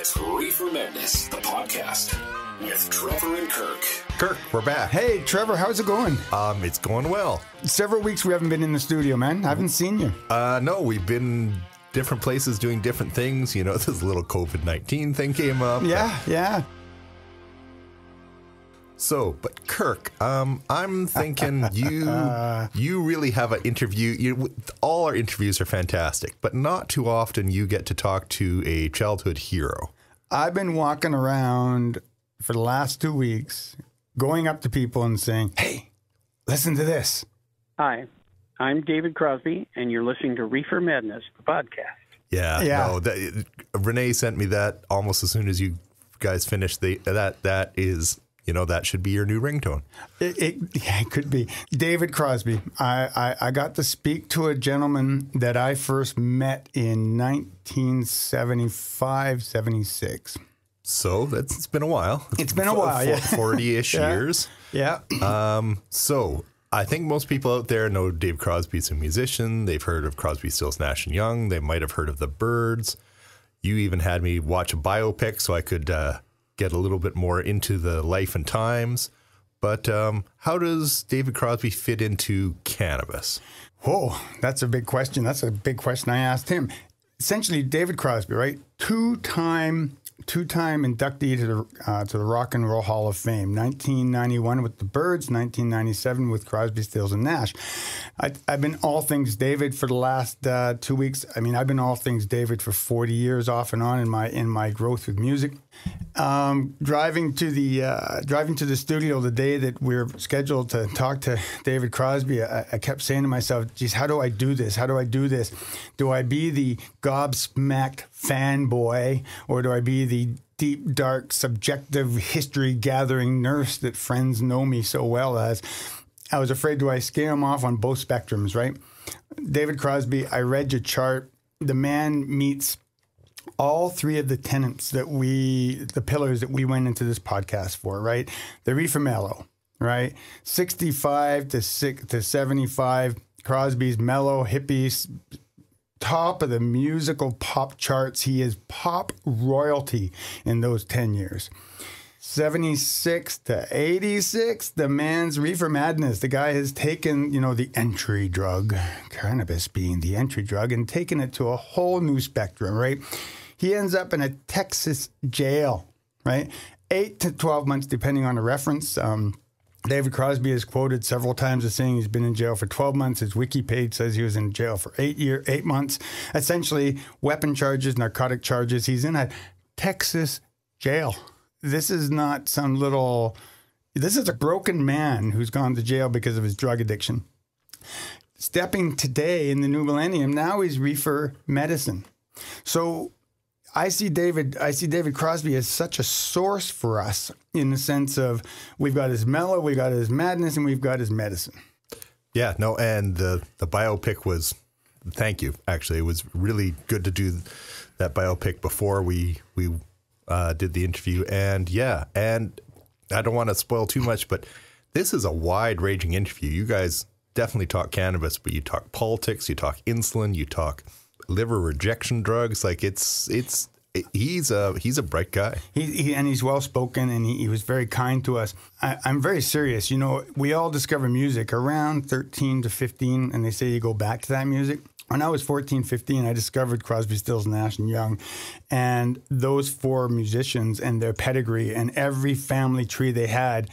It's ReeferMEDness, the podcast with Trevor and Kirk. Kirk, we're back. Hey, Trevor, how's it going? It's going well. Several weeks we haven't been in the studio, man. I haven't seen you. No, we've been different places doing different things. You know, this little COVID-19 thing came up. Yeah. So, but Kirk, I'm thinking you really have an interview. All our interviews are fantastic, but not too often you get to talk to a childhood hero. I've been walking around for the last 2 weeks, going up to people and saying, hey, listen to this. Hi, I'm David Crosby, and you're listening to ReeferMEDness, the podcast. Yeah. No, Renee sent me that almost as soon as you guys finished that is... You know, that should be your new ringtone. It could be. David Crosby. I got to speak to a gentleman that I first met in 1975, 76. So it's been a while. It's been a while, yeah. 40-ish years. Yeah. So I think most people out there know Dave Crosby's a musician. They've heard of Crosby, Stills, Nash & Young. They might have heard of the Byrds. You even had me watch a biopic so I could... get a little bit more into the life and times. But how does David Crosby fit into cannabis? Whoa, that's a big question. That's a big question I asked him. Essentially, David Crosby, right? Two-time inductee to the Rock and Roll Hall of Fame. 1991 with the Byrds, 1997 with Crosby, Stills, and Nash. I've been all things David for the last 2 weeks. I mean, I've been all things David for 40 years, off and on in my growth with music. Driving to the studio the day that we're scheduled to talk to David Crosby, I kept saying to myself, geez, how do I do this? How do I do this? Do I be the gobsmacked fanboy, or do I be the deep, dark, subjective history-gathering nurse that friends know me so well as? I was afraid, do I scare him off on both spectrums, right? David Crosby, I read your chart. The man meets all three of the tenets the pillars that we went into this podcast for, right? The reefer mellow, right? 65 to 75, Crosby's mellow, hippies, top of the musical pop charts. He is pop royalty in those 10 years. 76 to 86, the man's ReeferMEDness. The guy has taken, the entry drug, cannabis being the entry drug, and taken it to a whole new spectrum, right? He ends up in a Texas jail, right? 8 to 12 months, depending on the reference. David Crosby is quoted several times as saying he's been in jail for 12 months. His wiki page says he was in jail for 8 months. Essentially, weapon charges, narcotic charges. He's in a Texas jail. This is not this is a broken man who's gone to jail because of his drug addiction. Stepping today in the new millennium, now he's reefer medicine. So I see David Crosby as such a source for us in the sense of we've got his mellow, we've got his madness, and we've got his medicine. Yeah, no, and the biopic was, thank you, actually. It was really good to do that biopic before we did the interview. And yeah, and I don't want to spoil too much, but this is a wide-ranging interview. You guys definitely talk cannabis, but you talk politics, you talk insulin, you talk liver rejection drugs. Like he's a bright guy. And he's well spoken, and he was very kind to us. I'm very serious. We all discover music around 13 to 15, and they say you go back to that music. When I was 14, 15, I discovered Crosby, Stills, Nash & Young, and those four musicians and their pedigree and every family tree they had.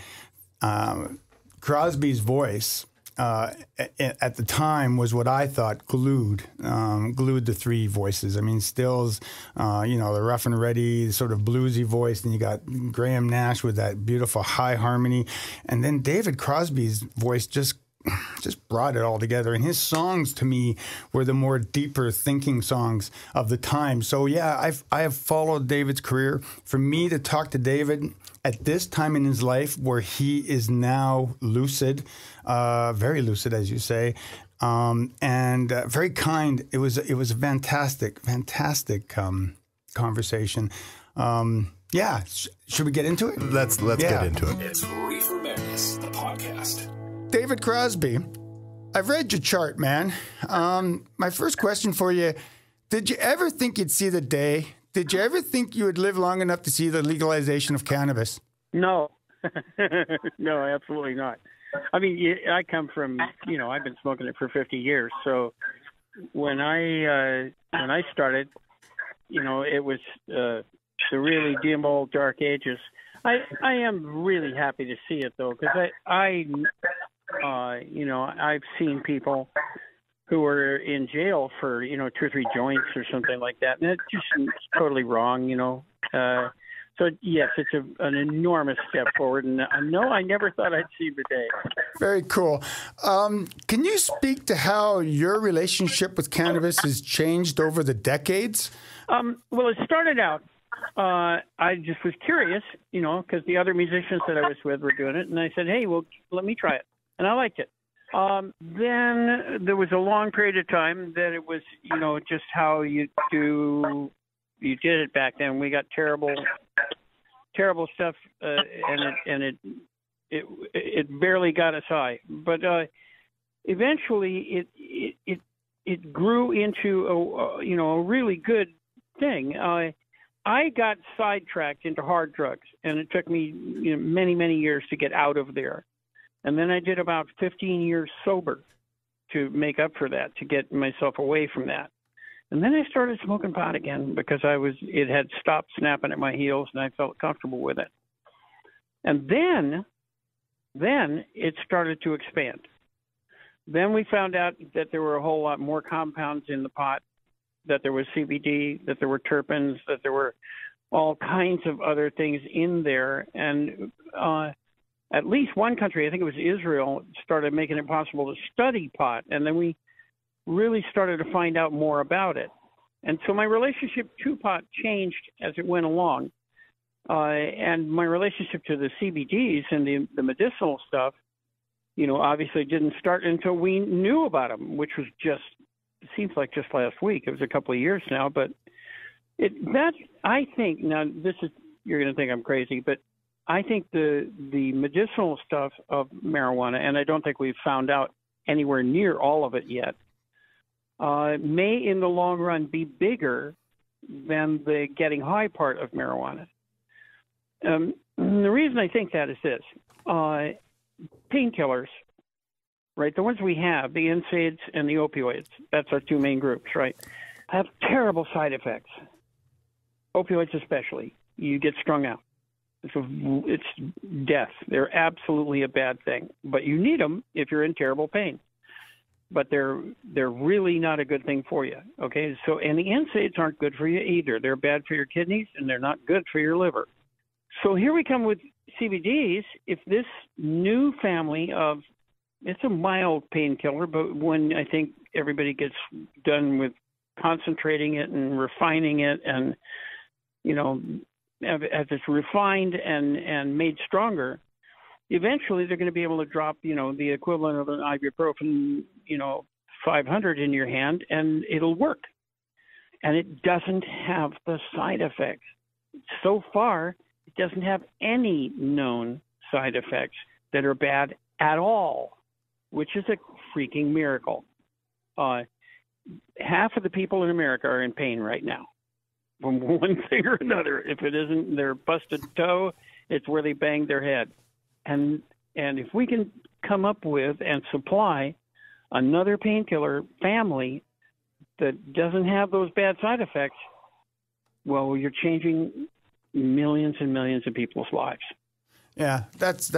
Crosby's voice at the time was what I thought glued the three voices. I mean, Stills, the rough and ready, sort of bluesy voice, and you got Graham Nash with that beautiful high harmony, and then David Crosby's voice just brought it all together. And his songs, to me, were the more deeper thinking songs of the time. So yeah, I have followed David's career. For me to talk to David at this time in his life, where he is now lucid, very lucid, as you say, and very kind. It was a fantastic conversation. Yeah, should we get into it? Let's get into it. It's ReeferMEDness, the podcast. David Crosby, I've read your chart, man. My first question for you, did you ever think you'd see the day Did you ever think you would live long enough to see the legalization of cannabis? No, no, absolutely not. I mean, I come from, I've been smoking it for 50 years. So when I started, it was the really dim old dark ages. I am really happy to see it though, because I've seen people who were in jail for 2 or 3 joints or something like that, and it's just totally wrong. So yes, it's an enormous step forward, and no, I never thought I'd see the day. Very cool. Can you speak to how your relationship with cannabis has changed over the decades? Well, it started out. I just was curious, because the other musicians that I was with were doing it, and I said, "Hey, well, let me try it," and I liked it. Then there was a long period of time that it was, just how you did it back then. We got terrible stuff, and it barely got us high. But eventually, it grew into a really good thing. I got sidetracked into hard drugs, and it took me many years to get out of there. And then I did about 15 years sober to make up for that, to get myself away from that. And then I started smoking pot again because it had stopped snapping at my heels and I felt comfortable with it. And then it started to expand. Then we found out that there were a whole lot more compounds in the pot, that there was CBD, that there were terpenes, that there were all kinds of other things in there. And at least one country, I think it was Israel, started making it possible to study pot. And then we really started to find out more about it. And so my relationship to pot changed as it went along. And my relationship to the CBDs and the medicinal stuff, obviously didn't start until we knew about them, which was it seems like just last week. It was a couple of years now, but I think, now you're going to think I'm crazy, but I think the medicinal stuff of marijuana, and I don't think we've found out anywhere near all of it yet, may in the long run be bigger than the getting high part of marijuana. The reason I think that is this. Painkillers, right, the ones we have, the NSAIDs and the opioids, that's our 2 main groups, right, have terrible side effects. Opioids especially. You get strung out. It's death. They're absolutely a bad thing. But you need them if you're in terrible pain. But they're really not a good thing for you. Okay? So, and the NSAIDs aren't good for you either. They're bad for your kidneys and they're not good for your liver. So here we come with CBDs. If this new family of, it's a mild painkiller, but when I think everybody gets done with concentrating it and refining it and, as it's refined and made stronger, eventually they're going to be able to drop, the equivalent of an ibuprofen, 500 in your hand, and it'll work. And it doesn't have the side effects. So far, it doesn't have any known side effects that are bad at all, which is a freaking miracle. Half of the people in America are in pain right now, from one thing or another. If it isn't their busted toe, it's where they banged their head. And if we can come up with and supply another painkiller family that doesn't have those bad side effects, well, you're changing millions and millions of people's lives. Yeah, that's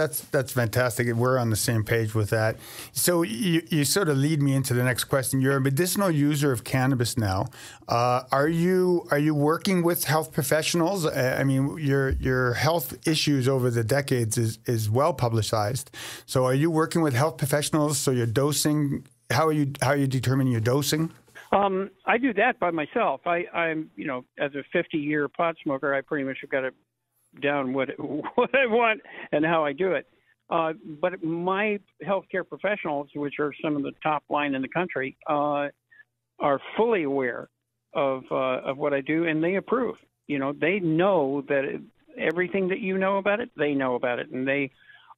fantastic. We're on the same page with that. So you sort of lead me into the next question. You're a medicinal user of cannabis now. Are you working with health professionals? I mean, your health issues over the decades is well publicized. So are you working with health professionals? So you're dosing. How are you determining your dosing? I do that by myself. I'm as a 50-year pot smoker, I pretty much have got to down what I want and how I do it. But my healthcare professionals, which are some of the top line in the country, are fully aware of what I do, and they approve. They know that everything that you know about it, they know about it, and they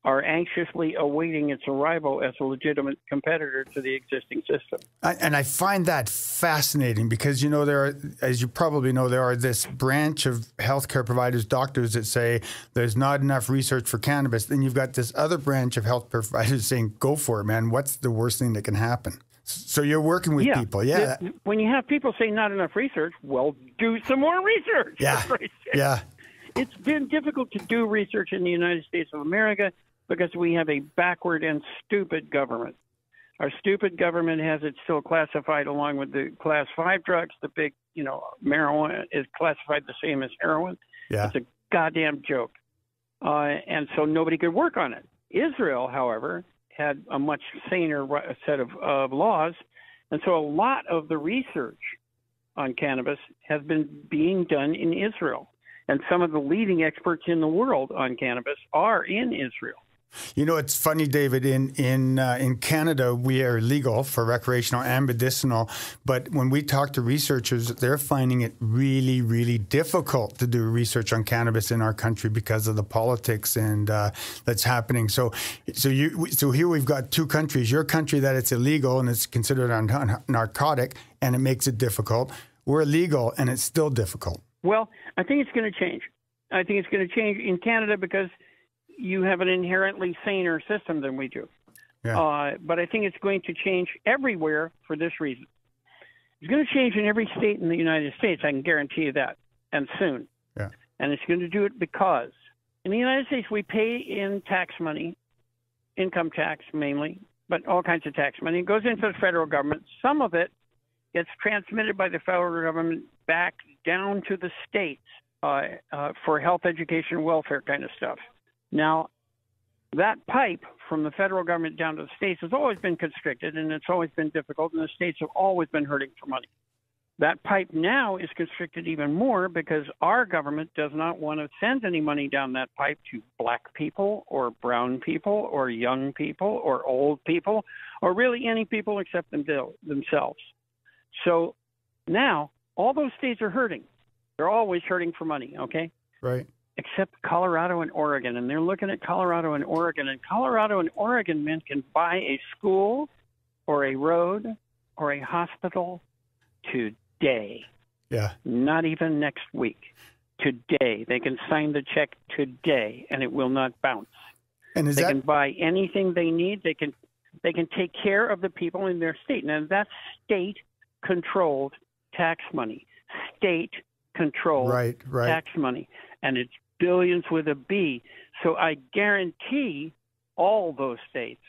are anxiously awaiting its arrival as a legitimate competitor to the existing system. And I find that fascinating because, you know, there are, as you probably know, there are this branch of healthcare providers, doctors that say there's not enough research for cannabis. Then you've got this other branch of health providers saying, go for it, man. What's the worst thing that can happen? So you're working with people. Yeah. When you have people say not enough research, well, do some more research. Yeah. Yeah. It's been difficult to do research in the United States of America because we have a backward and stupid government. Our stupid government has it still classified along with the class 5 drugs. The big, you know, marijuana is classified the same as heroin. Yeah. It's a goddamn joke. And so nobody could work on it. Israel, however, had a much saner set of laws. And so a lot of the research on cannabis has been being done in Israel. And some of the leading experts in the world on cannabis are in Israel. You know, it's funny, David, in Canada, we are legal for recreational and medicinal. But when we talk to researchers, they're finding it really, really difficult to do research on cannabis in our country because of the politics and that's happening. So here we've got two countries. Your country that it's illegal and it's considered a narcotic and it makes it difficult. We're legal and it's still difficult. Well, I think it's going to change. I think it's going to change in Canada because you have an inherently saner system than we do. Yeah. But I think it's going to change everywhere for this reason. It's going to change in every state in the United States, I can guarantee you that, and soon. Yeah. And it's going to do it because in the United States we pay in tax money, income tax mainly, but all kinds of tax money. It goes into the federal government. Some of it gets transmitted by the federal government back down to the states for health, education, welfare kind of stuff. Now, that pipe from the federal government down to the states has always been constricted, and it's always been difficult, and the states have always been hurting for money. That pipe now is constricted even more because our government does not want to send any money down that pipe to black people or brown people or young people or old people or really any people except themselves. So now all those states are hurting. They're always hurting for money, okay? Right. Except Colorado and Oregon. And they're looking at Colorado and Oregon. And Colorado and Oregon men can buy a school or a road or a hospital today. Yeah. Not even next week. Today. They can sign the check today, and it will not bounce. And they can buy anything they need. They can take care of the people in their state. Now, that's state-controlled tax money. State-controlled tax money. And it's billions with a B. So I guarantee all those states,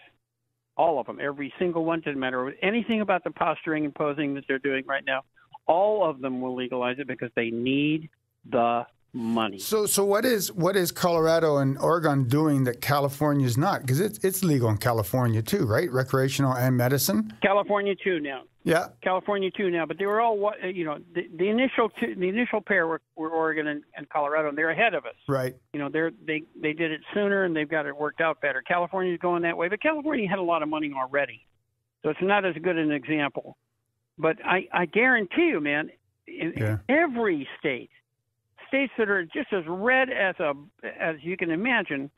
all of them, every single one, doesn't matter anything about the posturing and posing that they're doing right now, all of them will legalize it because they need the money. So what is Colorado and Oregon doing that California is not? Because it's legal in California too, right? Recreational and medicine. California too now. Yeah. California too now, but they were all the initial pair were Oregon and Colorado, and they're ahead of us. Right. You know, they did it sooner and they've got it worked out better. California's going that way, but California had a lot of money already, so it's not as good an example. But I guarantee you, man, in every state. States that are just as red as you can imagine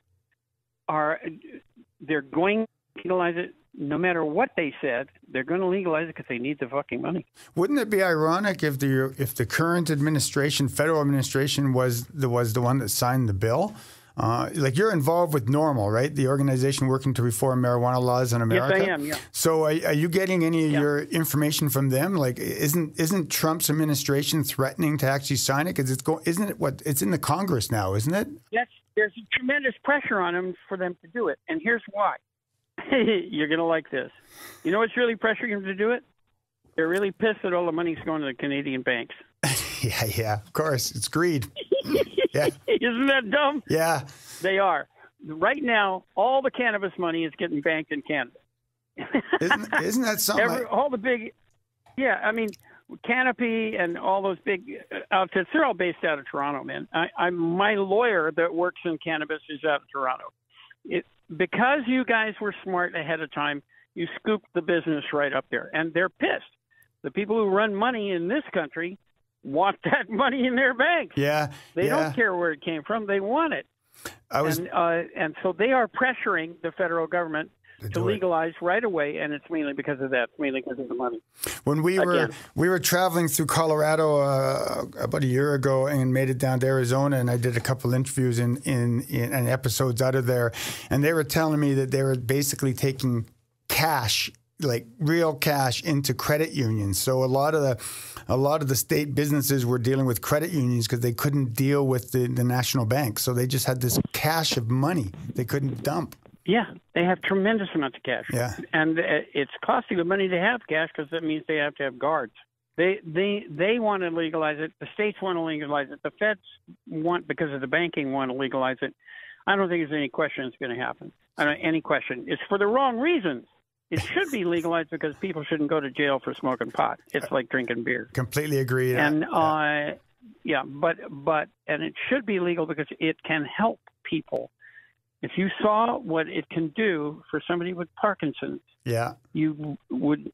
they're going to legalize it no matter what they said. They're going to legalize it because they need the fucking money. Wouldn't it be ironic if the current administration, federal administration, was the one that signed the bill? Like you're involved with NORML, right? The organization working to reform marijuana laws in America. Yes, I am. Yeah. So are you getting any of your information from them? Like, isn't Trump's administration threatening to actually sign it? Because it's in the Congress now, isn't it? Yes. There's tremendous pressure on them for them to do it, and here's why. You're going to like this. You know what's really pressuring them to do it? They're really pissed that all the money's going to the Canadian banks. Yeah, of course. It's greed. Yeah. Isn't that dumb? Yeah. They are. Right now, all the cannabis money is getting banked in Canada. Isn't that something? All the big, I mean, Canopy and all those big outfits, they're all based out of Toronto, man. My lawyer that works in cannabis is out of Toronto. Because you guys were smart ahead of time, you scooped the business right up there, and they're pissed. The people who run money in this country want that money in their banks. Yeah. They don't care where it came from. They want it. And so they are pressuring the federal government to legalize right away, and it's mainly because of that. It's mainly because of the money. When we were traveling through Colorado about a year ago and made it down to Arizona, and I did a couple interviews in episodes out of there, and they were telling me that they were basically taking cash, like real cash, into credit unions. So a lot of the state businesses were dealing with credit unions because they couldn't deal with the national bank. So they just had this cash of money they couldn't dump. Yeah, they have tremendous amounts of cash. Yeah. And it's costing them money to have cash because that means they have to have guards. They want to legalize it. The states want to legalize it. The feds want, because of the banking, want to legalize it. I don't think there's any question it's going to happen. I don't any question. It's for the wrong reasons. It should be legalized because people shouldn't go to jail for smoking pot. It's like drinking beer. Completely agree. And but it should be legal because it can help people. If you saw what it can do for somebody with Parkinson's, you would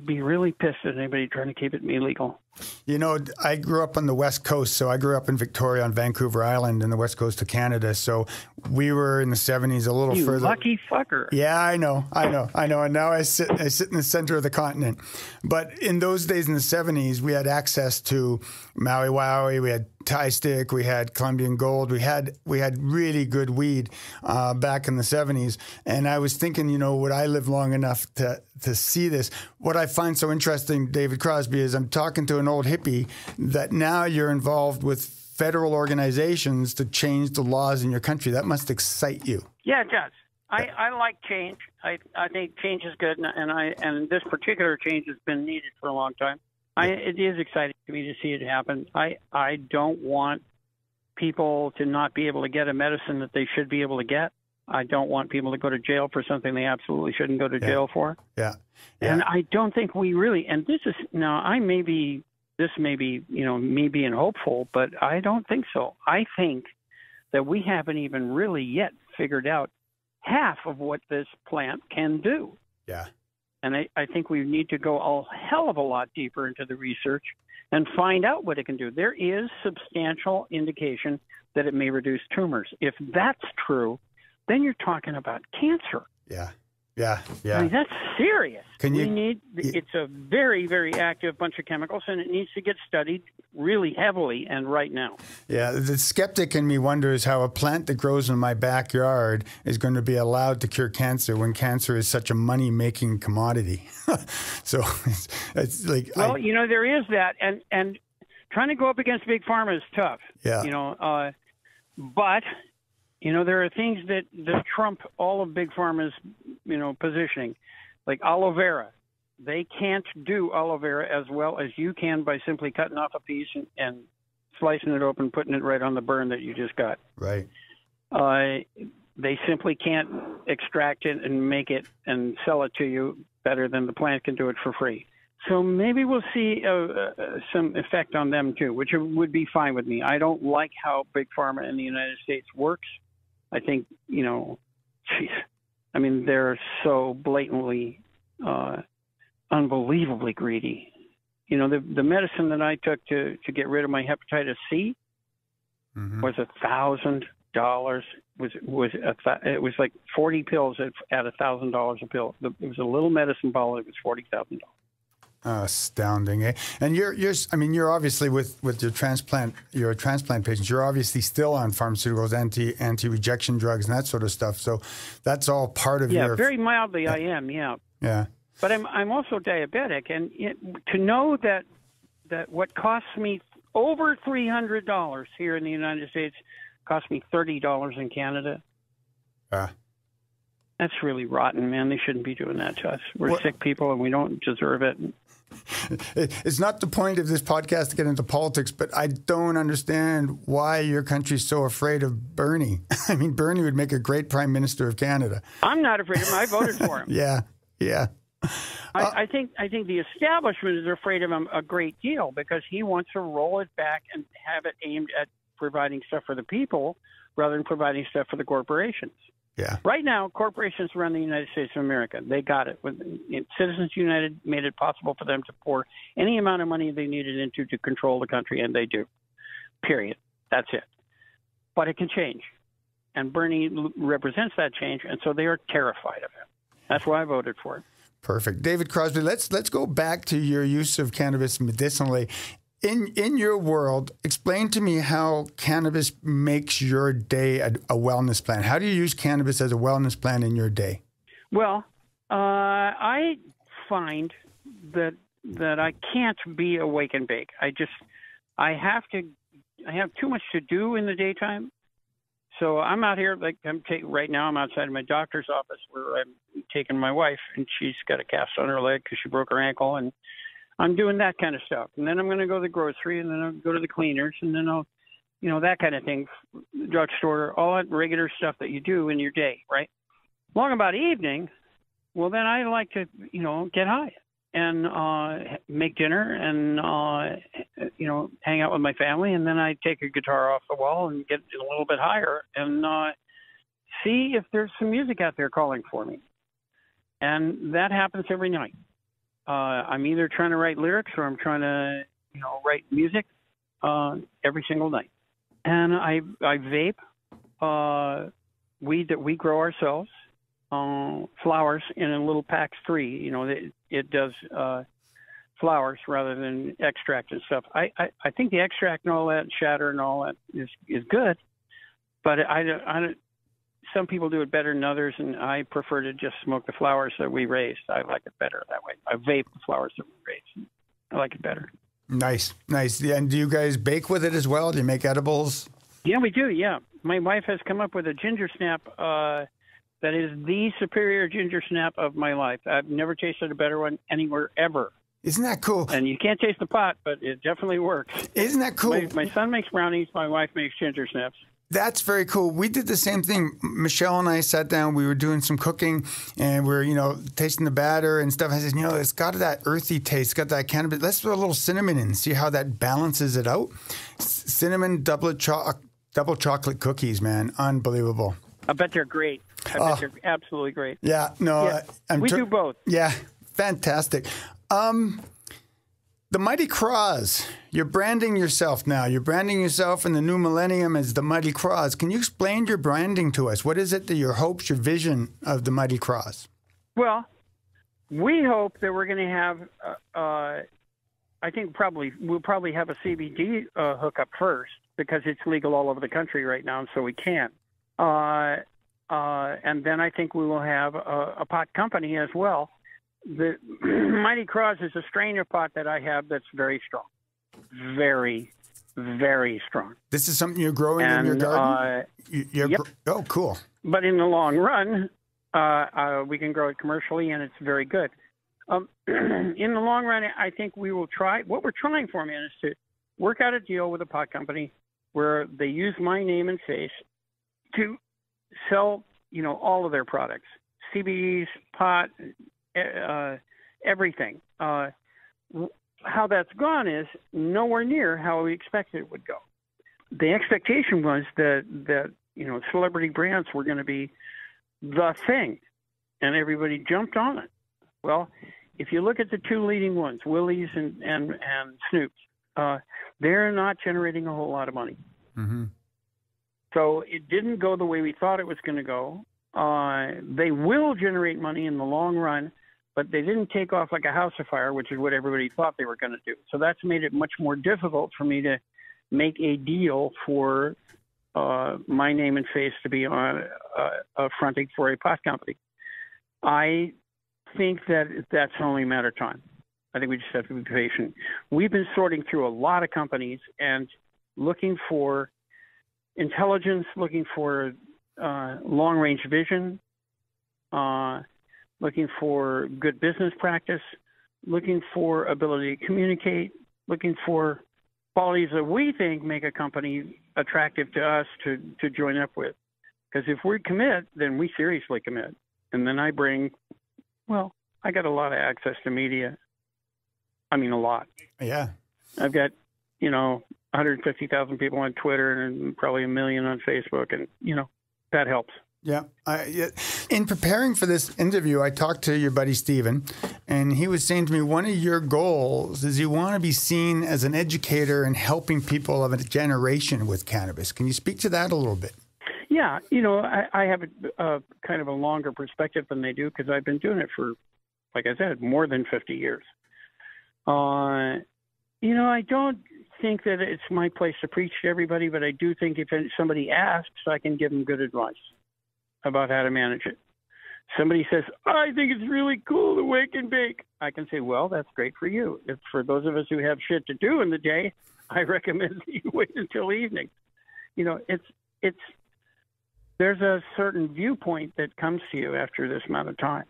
be really pissed at anybody trying to keep it illegal. You know, I grew up on the West Coast, so I grew up in Victoria on Vancouver Island in the West Coast of Canada. So we were in the 70s, a little further. You lucky fucker. Yeah, I know. And now I sit in the center of the continent. But in those days in the 70s, we had access to Maui Wowie, we had Thai Stick, we had Colombian Gold, we had really good weed back in the 70s. And I was thinking, you know, would I live long enough to see this? What I find so interesting, David Crosby, is I'm talking to an old hippie that now you're involved with federal organizations to change the laws in your country. That must excite you. Yeah, it does. I like change. I think change is good, and this particular change has been needed for a long time. It is exciting to me to see it happen. I don't want people to not be able to get a medicine that they should be able to get. I don't want people to go to jail for something they absolutely shouldn't go to jail for. Yeah. And I don't think we really, and this is, now this may be, you know, me being hopeful, but I don't think so. I think that we haven't even really yet figured out half of what this plant can do. Yeah. And I think we need to go a hell of a lot deeper into the research and find out what it can do. There is substantial indication that it may reduce tumors. If that's true, then you're talking about cancer. Yeah. I mean, that's serious. It's a very, very active bunch of chemicals, and it needs to get studied really heavily and right now. Yeah, the skeptic in me wonders how a plant that grows in my backyard is going to be allowed to cure cancer when cancer is such a money-making commodity. So it's like... Well, you know, there is that, and trying to go up against Big Pharma is tough. Yeah. You know, but... You know, there are things that trump all of Big Pharma's, you know, positioning, like aloe vera. They can't do aloe vera as well as you can by simply cutting off a piece and slicing it open, putting it right on the burn that you just got. Right. They simply can't extract it and make it and sell it to you better than the plant can do it for free. So maybe we'll see some effect on them too, which would be fine with me. I don't like how Big Pharma in the United States works. I think, you know, I mean, they're so blatantly, unbelievably greedy. You know, the medicine that I took to get rid of my hepatitis C was $1,000. It was like 40 pills at $1,000 a pill. It was a little medicine ball. It was $40,000. Astounding, eh? And you're obviously with your transplant patients. You're obviously still on pharmaceuticals, anti-rejection drugs, and that sort of stuff. So that's all part of your. Yeah, very mildly, I am. Yeah. Yeah. But I'm also diabetic, and to know that what costs me over $300 here in the United States cost me $30 in Canada. That's really rotten, man. They shouldn't be doing that to us. We're sick people, and we don't deserve it. It's not the point of this podcast to get into politics, but I don't understand why your country's so afraid of Bernie. I mean, Bernie would make a great prime minister of Canada. I'm not afraid of him. I voted for him. Yeah. I think the establishment is afraid of him a great deal because he wants to roll it back and have it aimed at providing stuff for the people rather than providing stuff for the corporations. Yeah. Right now, corporations run the United States of America. They got it. Citizens United made it possible for them to pour any amount of money they needed into to control the country, and they do. Period. That's it. But it can change. and Bernie represents that change, and so they are terrified of it. That's why I voted for it. Perfect. David Crosby, let's go back to your use of cannabis medicinally. In your world, explain to me how cannabis makes your day a wellness plan. How do you use cannabis as a wellness plan in your day? Well, I find that I can't be awake and bake. I have too much to do in the daytime. So I'm out here, like right now I'm outside of my doctor's office where I'm taking my wife, and she's got a cast on her leg because she broke her ankle, and I'm doing that kind of stuff. And then I'm going to go to the grocery, and then I'll go to the cleaners, and then I'll, that kind of thing, drugstore, all that regular stuff that you do in your day, right? Long about evening, well, then I like to, get high and make dinner and, hang out with my family. And then I take a guitar off the wall and get a little bit higher and see if there's some music out there calling for me. And that happens every night. I'm either trying to write lyrics or I'm trying to, write music every single night. And I vape weed that we grow ourselves, flowers in a little packs 3. It does flowers rather than extract and stuff. I think the extract and all that, shatter and all that is good, but I don't. Some people do it better than others, and I prefer to just smoke the flowers that we raised. I like it better that way. I vape the flowers that we raised. I like it better. Nice. Yeah, and do you guys bake with it as well? Do you make edibles? Yeah, we do, yeah. My wife has come up with a ginger snap that is the superior ginger snap of my life. I've never tasted a better one anywhere ever. Isn't that cool? And you can't taste the pot, but it definitely works. Isn't that cool? My son makes brownies. My wife makes ginger snaps. That's very cool. We did the same thing. Michelle and I sat down. We were doing some cooking, and we're, tasting the batter and stuff. I said, it's got that earthy taste. It's got that cannabis. Let's throw a little cinnamon in and see how that balances it out. Cinnamon double chocolate cookies, man. Unbelievable. I bet they're great. I bet they're absolutely great. Yeah. No. Yeah, we do both. Yeah. Fantastic. The Mighty Croz, you're branding yourself now. You're branding yourself in the new millennium as the Mighty Croz. Can you explain your branding to us? What is it that your hopes, your vision of the Mighty Croz? Well, we hope that we're going to have, I think we'll probably have a CBD hookup first because it's legal all over the country right now, and so we can. And then I think we will have a pot company as well. The Mighty Croz is a strain of pot that I have that's very strong. Very, very strong. This is something you're growing in your garden? Yep. Oh, cool. But in the long run, we can grow it commercially, and it's very good. In the long run, I think we will try. What we're trying for, man, is to work out a deal with a pot company where they use my name and face to sell, all of their products, CBDs, pot, everything. How that's gone is nowhere near how we expected it would go. The expectation was that celebrity brands were going to be the thing, and everybody jumped on it. Well, if you look at the two leading ones, Willie's and Snoop's, they're not generating a whole lot of money. Mm-hmm. So it didn't go the way we thought it was going to go. They will generate money in the long run, but they didn't take off like a house of fire, which is what everybody thought they were going to do. So that's made it much more difficult for me to make a deal for my name and face to be on fronting for a pot company. I think that that's only a matter of time. I think we just have to be patient. We've been sorting through a lot of companies and looking for intelligence, looking for long-range vision, looking for good business practice, looking for ability to communicate, looking for qualities that we think make a company attractive to us to join up with. Because if we commit, then we seriously commit. And then I got a lot of access to media. I mean, a lot. Yeah. I've got, 150,000 people on Twitter and probably 1 million on Facebook. And, that helps. Yeah. In preparing for this interview, I talked to your buddy Steven, and he was saying to me, one of your goals is you want to be seen as an educator and helping people of a generation with cannabis. Can you speak to that a little bit? Yeah, you know, I have a kind of a longer perspective than they do because I've been doing it for, like I said, more than 50 years. You know, I don't think that it's my place to preach to everybody, but I do think if somebody asks, I can give them good advice about how to manage it. Somebody says, I think it's really cool to wake and bake. I can say, well, that's great for you. If for those of us who have shit to do in the day, I recommend that you wait until evening. You know, there's a certain viewpoint that comes to you after this amount of time.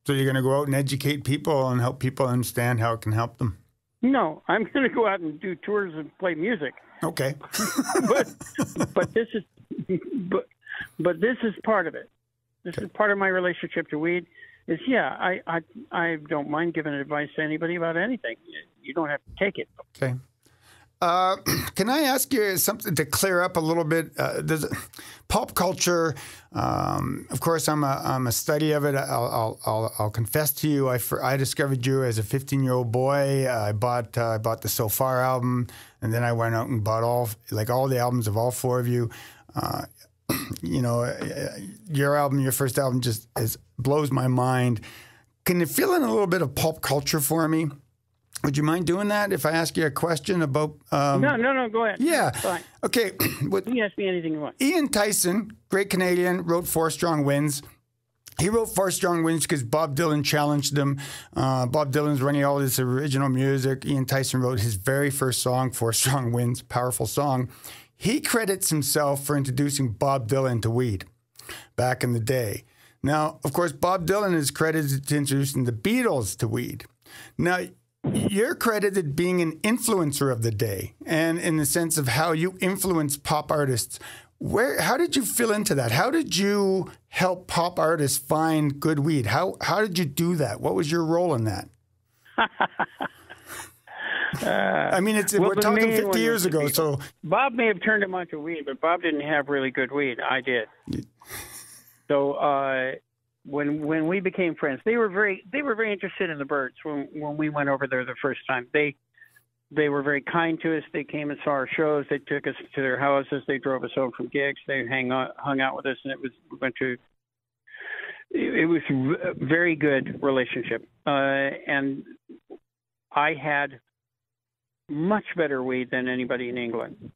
So you're going to go out and educate people and help people understand how it can help them? No, I'm going to go out and do tours and play music. Okay. but this is part of it. This is part of my relationship to weed. I don't mind giving advice to anybody about anything. You don't have to take it. Okay. Can I ask you something to clear up a little bit? There's pop culture. Of course, I'm a study of it. I'll confess to you. I discovered you as a 15-year-old boy. I bought the So Far album, and then I went out and bought all the albums of all four of you. You know, your album, your first album, just blows my mind. Can you fill in a little bit of pop culture for me? Would you mind doing that if I ask you a question about... No, go ahead. Yeah. Fine. Okay. You can ask me anything you want. Ian Tyson, great Canadian, wrote 4 Strong Winds. He wrote 4 Strong Winds because Bob Dylan challenged him. Bob Dylan's running all this original music. Ian Tyson wrote his very first song, 4 Strong Winds, powerful song. He credits himself for introducing Bob Dylan to weed back in the day. Now, of course, Bob Dylan is credited to introducing the Beatles to weed. Now, you're credited being an influencer of the day, and in the sense of how you influence pop artists. How did you fill into that? How did you help pop artists find good weed? How did you do that? What was your role in that? I mean, we're talking 50 years ago, so... Bob may have turned him on to weed, but Bob didn't have really good weed. I did. So when we became friends, they were very interested in the Byrds when we went over there the first time. They were very kind to us. They came and saw our shows. They took us to their houses. They drove us home from gigs. They hung out with us, and it was a very good relationship. And I had much better weed than anybody in England.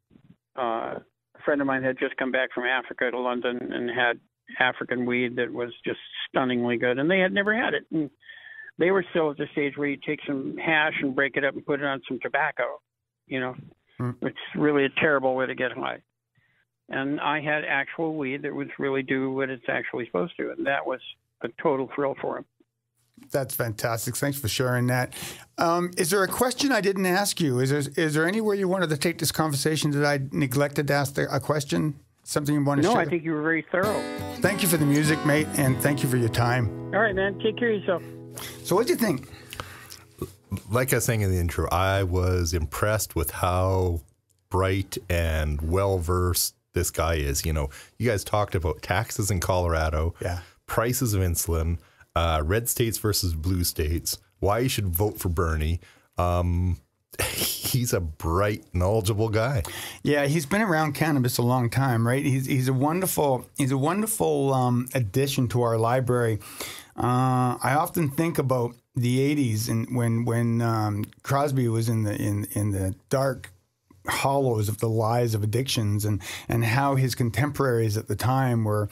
A friend of mine had just come back from Africa to London and had African weed that was just stunningly good, and they had never had it. And they were still at the stage where you take some hash and break it up and put it on some tobacco, you know, which is really a terrible way to get high. And I had actual weed that would really do what it's actually supposed to, and that was a total thrill for him. That's fantastic. Thanks for sharing that. Is there a question I didn't ask you? Is there anywhere you wanted to take this conversation that I neglected to ask a question? Something you want to share? No, I think you were very thorough. Thank you for the music, mate, and thank you for your time. All right, man. Take care of yourself. So what do you think? Like I was saying in the intro, I was impressed with how bright and well-versed this guy is. You know, you guys talked about taxes in Colorado, prices of insulin, red states versus blue states, why you should vote for Bernie. He's a bright, knowledgeable guy. Yeah, he's been around cannabis a long time, right? He's a wonderful addition to our library. I often think about the '80s and when Crosby was in the dark hollows of the lies of addictions and how his contemporaries at the time were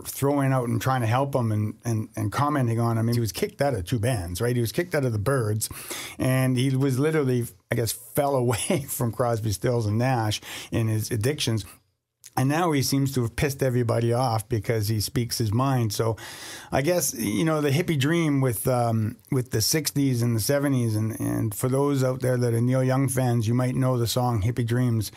throwing out and trying to help him and commenting on him. He was kicked out of 2 bands, right? He was kicked out of the Byrds, and he was literally, I guess, fell away from Crosby, Stills, and Nash in his addictions. And now he seems to have pissed everybody off because he speaks his mind. So I guess, you know, the hippie dream with the 60s and the 70s, and for those out there that are Neil Young fans, you might know the song Hippie Dreams,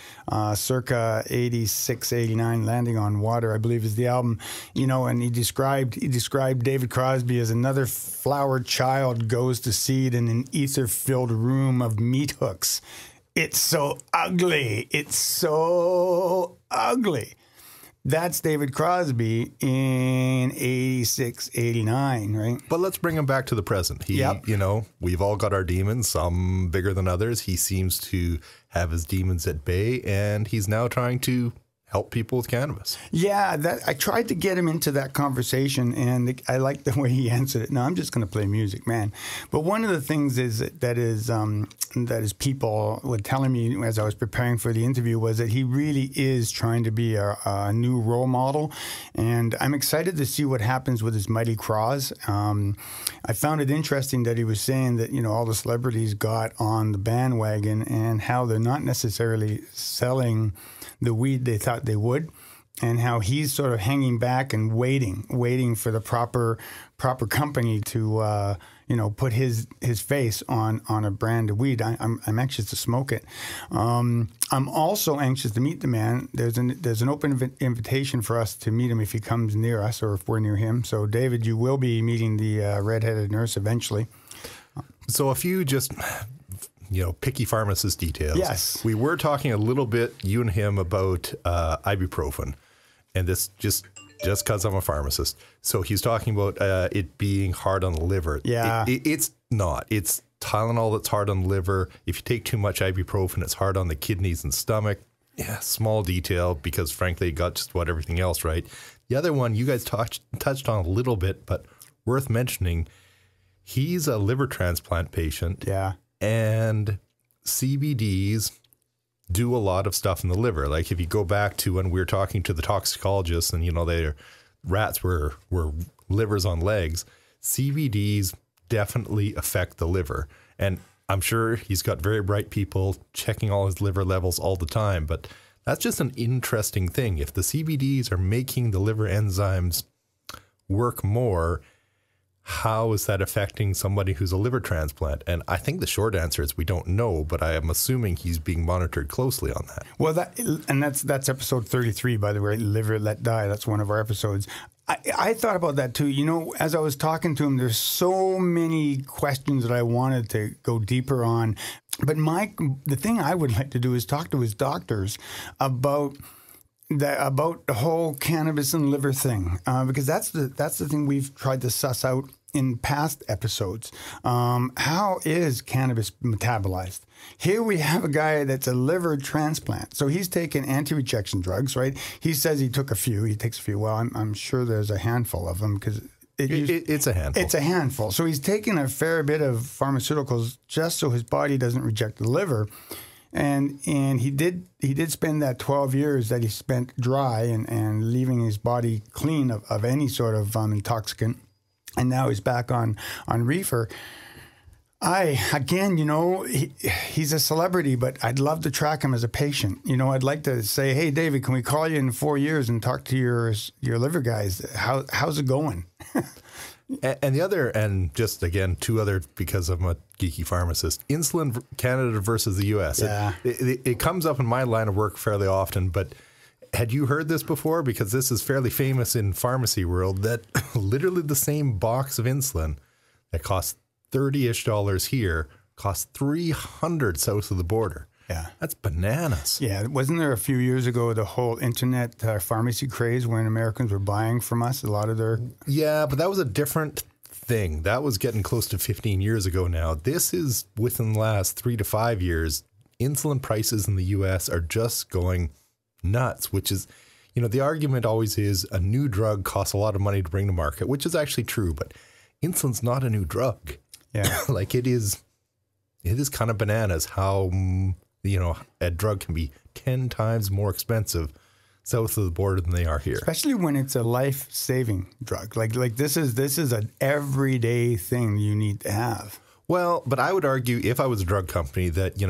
circa 86, 89, Landing on Water, I believe is the album. You know, and he described David Crosby as another flowered child goes to seed in an ether-filled room of meat hooks. It's so ugly. It's so ugly. That's David Crosby in 86, 89, right? But let's bring him back to the present. You know, we've all got our demons, some bigger than others. He seems to have his demons at bay, and he's now trying to help people with cannabis. Yeah, I tried to get him into that conversation, and I like the way he answered it. No, I'm just going to play music, man. But one of the things that is people were telling me as I was preparing for the interview was that he really is trying to be a new role model, and I'm excited to see what happens with his mighty Croz. I found it interesting that he was saying that, you know, all the celebrities got on the bandwagon and how they're not necessarily selling the weed they thought they would, and how he's sort of hanging back and waiting for the proper company to put his face on a brand of weed. I'm anxious to smoke it. I'm also anxious to meet the man. There's an open invitation for us to meet him if he comes near us or if we're near him. So David, you will be meeting the redheaded nurse eventually. So a few just picky pharmacist details. Yes. We were talking a little bit, you and him, about ibuprofen. And this just because I'm a pharmacist. So he's talking about it being hard on the liver. Yeah. It's not. It's Tylenol that's hard on the liver. If you take too much ibuprofen, it's hard on the kidneys and stomach. Yeah, small detail because, frankly, it got just about everything else right. The other one you guys touched on a little bit, but worth mentioning, he's a liver transplant patient. Yeah. And CBDs do a lot of stuff in the liver. Like if you go back to when we were talking to the toxicologists and, their rats were livers on legs, CBDs definitely affect the liver. And I'm sure he's got very bright people checking all his liver levels all the time, but that's just an interesting thing. If the CBDs are making the liver enzymes work more, how is that affecting somebody who's a liver transplant? And I think the short answer is we don't know, but I am assuming he's being monitored closely on that. Well, that's episode 33, by the way, Liver Let Die. That's one of our episodes. I thought about that too. As I was talking to him, there's so many questions that I wanted to go deeper on. But the thing I would like to do is talk to his doctors about the whole cannabis and liver thing, because that's the thing we've tried to suss out in past episodes. How is cannabis metabolized? Here we have a guy that's a liver transplant. So he's taking anti-rejection drugs, right? He says he took a few. He takes a few. Well, I'm sure there's a handful of them because it's a handful. It's a handful. So he's taking a fair bit of pharmaceuticals just so his body doesn't reject the liver. And he did spend that 12 years that he spent dry and leaving his body clean of any sort of intoxicant. And now he's back on reefer. He's a celebrity, but I'd love to track him as a patient. I'd like to say, hey, David, can we call you in 4 years and talk to your liver guys? How's it going? And just again, two other, because I'm a geeky pharmacist, insulin Canada versus the US. Yeah. It comes up in my line of work fairly often, but had you heard this before? Because this is fairly famous in pharmacy world, that literally the same box of insulin that costs $30-ish here costs $300 south of the border. Yeah. That's bananas. Yeah. Wasn't there a few years ago the whole internet pharmacy craze when Americans were buying from us a lot of their... Yeah, but that was a different thing. That was getting close to 15 years ago now. This is within the last 3 to 5 years. Insulin prices in the U.S. are just going nuts, which is, the argument always is a new drug costs a lot of money to bring to market, which is actually true, but insulin's not a new drug. Yeah. Like it is kind of bananas how, a drug can be 10 times more expensive south of the border than they are here. Especially when it's a life-saving drug. Like this is an everyday thing you need to have. Well, but I would argue if I was a drug company that,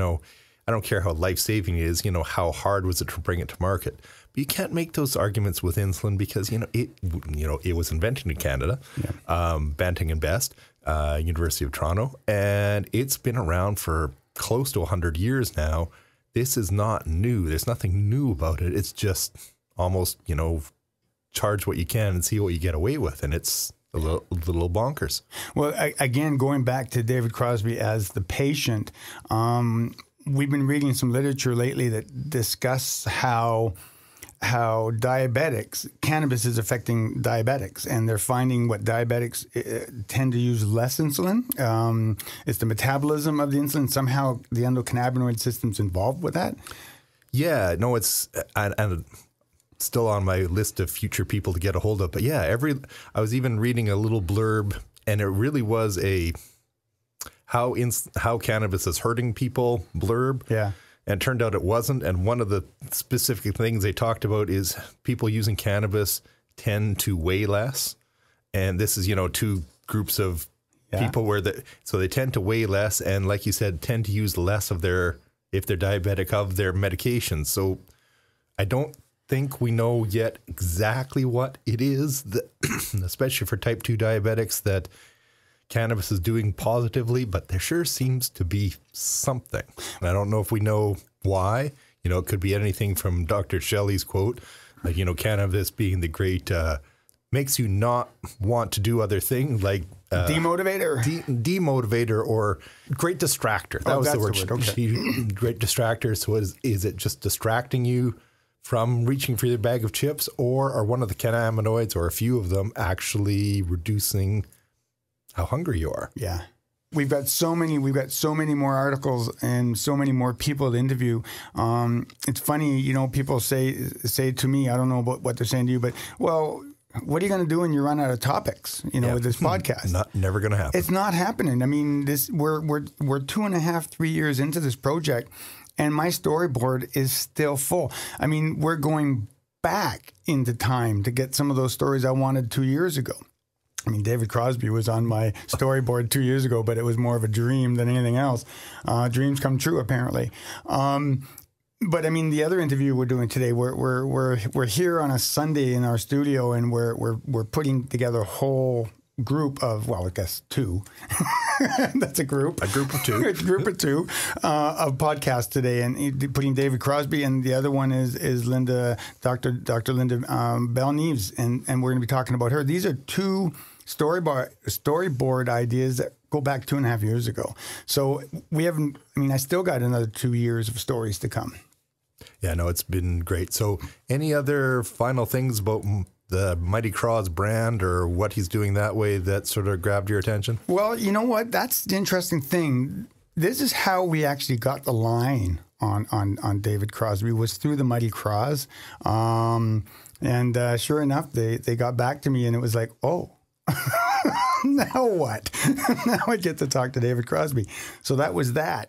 I don't care how life-saving it is, how hard was it to bring it to market. But you can't make those arguments with insulin because, it was invented in Canada, Banting and Best, University of Toronto, and it's been around for close to 100 years now. This is not new. There's nothing new about it. It's just almost, charge what you can and see what you get away with. And it's a little bonkers. Well, again, going back to David Crosby as the patient, we've been reading some literature lately that discuss how cannabis is affecting diabetics, and they're finding what diabetics tend to use less insulin. It's the metabolism of the insulin. Somehow the endocannabinoid system's involved with that. Yeah, no, it's, and still on my list of future people to get a hold of. But yeah, I was even reading a little blurb, and it really was a how cannabis is hurting people blurb. Yeah. And it turned out it wasn't. And one of the specific things they talked about is people using cannabis tend to weigh less. And this is, two groups of people so they tend to weigh less. And like you said, tend to use less of if they're diabetic, of their medications. So I don't think we know yet exactly what it is, especially for type 2 diabetics, that cannabis is doing positively, but there sure seems to be something. And I don't know if we know why. It could be anything from Dr. Shelley's quote, like, cannabis being the great, makes you not want to do other things, like demotivator, demotivator, or great distractor. That was the word. Okay. Great distractor. So is it just distracting you from reaching for your bag of chips, or are one of the cannabinoids, or a few of them, actually reducing how hungry you are? Yeah. We've got so many more articles and so many more people to interview. It's funny, people say to me, I don't know about what they're saying to you, but, well, what are you going to do when you run out of topics, with this podcast? Never going to happen. It's not happening. I mean, we're 2.5, 3 years into this project, and my storyboard is still full. I mean, we're going back into time to get some of those stories I wanted 2 years ago. I mean, David Crosby was on my storyboard 2 years ago, but it was more of a dream than anything else. Dreams come true, apparently. But I mean, the other interview we're doing today, we're here on a Sunday in our studio, and we're putting together a whole group of, well, I guess two. That's a group. A group of two. A group of two of podcasts today, and putting David Crosby, and the other one is Linda, Dr. Linda Bell-Neves, and we're going to be talking about her. These are two storyboard ideas that go back 2.5 years ago. So I still got another 2 years of stories to come. Yeah, no, it's been great. So any other final things about the Mighty Croz brand, or what he's doing that way, that sort of grabbed your attention? Well, you know what? That's the interesting thing. This is how we actually got the line on David Crosby, was through the Mighty Croz. And sure enough, they got back to me, and it was like, oh, now what? Now I get to talk to David Crosby. So that was that.